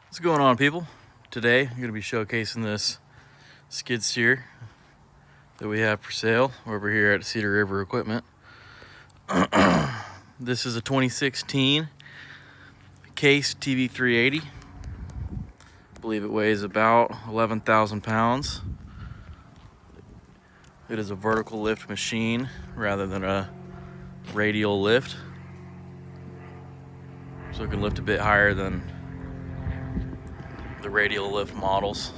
What's going on, people? Today I'm going to be showcasing this skid steer that we have for sale over here at Cedar River Equipment. This is a 2016 Case TV380. I believe it weighs about 11,000 pounds. It is a vertical lift machine rather than a radial lift, so it can lift a bit higher than the radial lift models.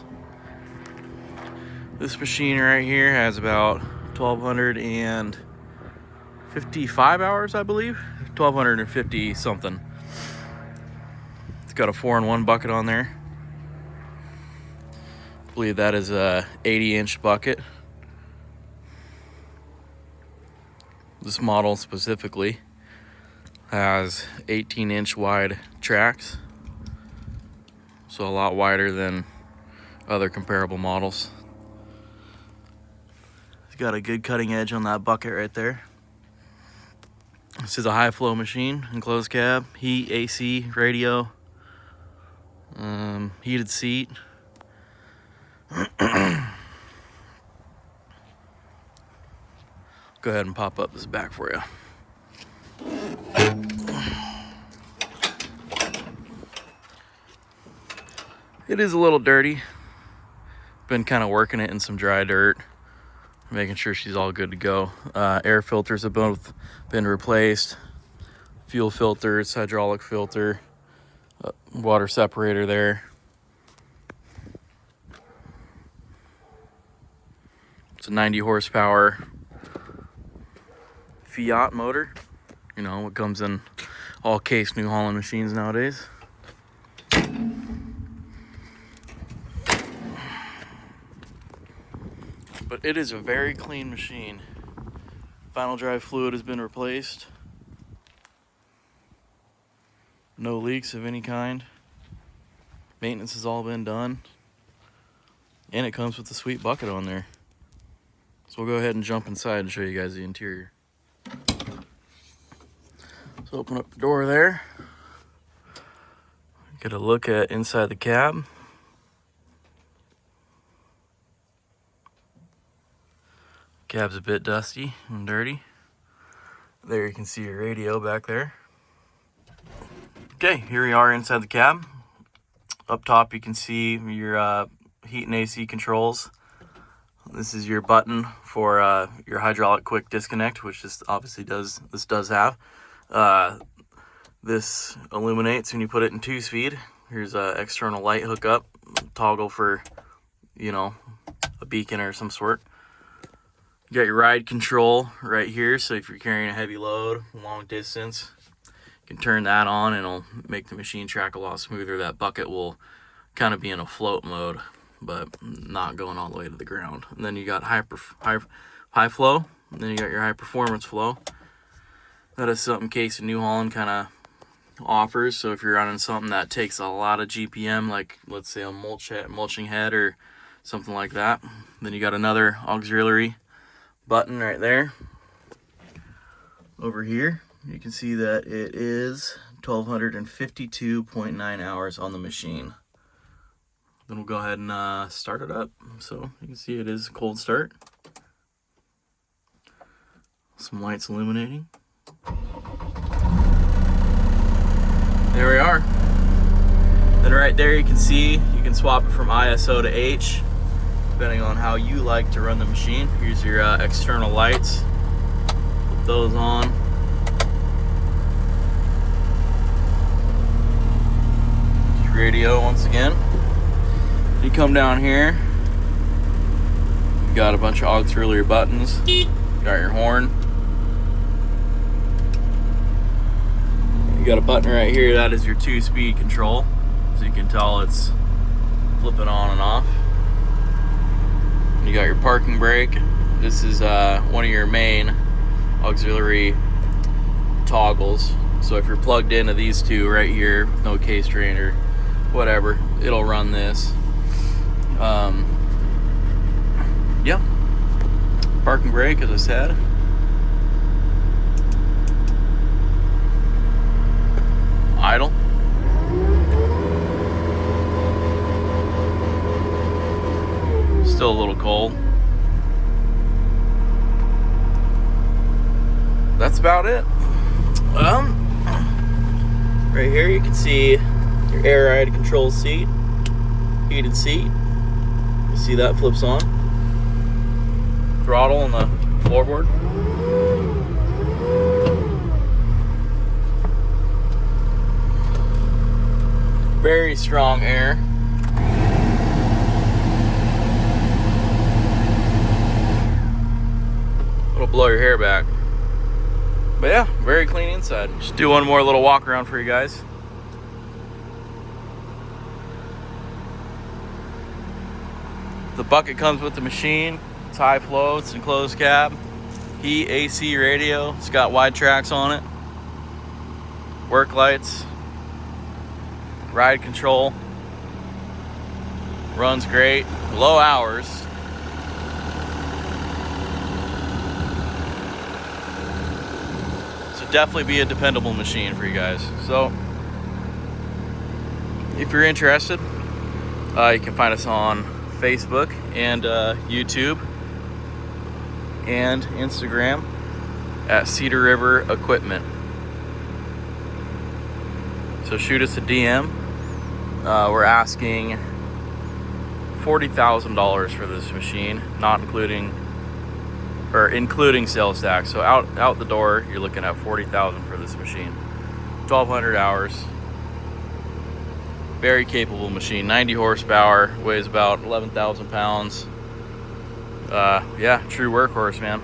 This machine right here has about 1,255 hours, I believe. 1,250 something. It's got a 4-in-1 bucket on there. I believe that is a 80-inch bucket. This model specifically has 18-inch wide tracks, so a lot wider than other comparable models. It's got a good cutting edge on that bucket right there. This is a high flow machine, enclosed cab, heat, AC, radio, heated seat. Go ahead and pop up this back for you. It is a little dirty. Been kind of working it in some dry dirt, making sure she's all good to go. Air filters have both been replaced. Fuel filters, hydraulic filter, water separator there. It's a 90 horsepower Fiat motor. You know, what comes in all Case New Holland machines nowadays. But it is a very clean machine. Final drive fluid has been replaced. No leaks of any kind. Maintenance has all been done. And it comes with a sweet bucket on there. So we'll go ahead and jump inside and show you guys the interior. So open up the door there. Get a look at inside the cab. Cab's a bit dusty and dirty. There you can see your radio back there. Okay, here we are inside the cab. Up top you can see your heat and AC controls. This is your button for your hydraulic quick disconnect, which this obviously does have. This illuminates when you put it in 2-speed. Here's a external light hookup, toggle for, you know, a beacon or some sort. You got your ride control right here, so if you're carrying a heavy load, long distance, you can turn that on and it'll make the machine track a lot smoother. That bucket will kind of be in a float mode, but not going all the way to the ground. And then you got high flow, and then you got your high performance flow. That is something Case and New Holland kind of offers. So if you're running something that takes a lot of GPM, like let's say a mulching head or something like that, then you got another auxiliary button right there. Over here you can see that it is 1,252.9 hours on the machine. Then we'll go ahead and start it up. So you can see it is a cold start. Some lights illuminating. There we are. Then right there you can see you can swap it from ISO to H depending on how you like to run the machine. Here's your external lights. Put those on. Your radio once again. You come down here, you got a bunch of auxiliary buttons. Got your horn. You got a button right here, that is your 2-speed control. So you can tell it's flipping on and off. You got your parking brake. This is one of your main auxiliary toggles. So if you're plugged into these two right here, no case drain or whatever, it'll run this. Yeah. Parking brake, as I said. Idle. Still a little cold. That's about it. Right here you can see your air ride control seat, heated seat. You see that flips on. Throttle on the floorboard. Very strong air. It'll blow your hair back. But yeah, very clean inside. Just do one more little walk around for you guys. The bucket comes with the machine. It's high flow, it's enclosed cab. Heat, AC, radio. It's got wide tracks on it. Work lights. Ride control. Runs great. Low hours. Definitely be a dependable machine for you guys. So if you're interested, you can find us on Facebook and YouTube and Instagram at Cedar River Equipment. So shoot us a DM. We're asking $40,000 for this machine, not including sales tax. So out the door, you're looking at $40,000 for this machine. 1,200 hours. Very capable machine. 90 horsepower, weighs about 11,000 pounds. Yeah, true workhorse, man.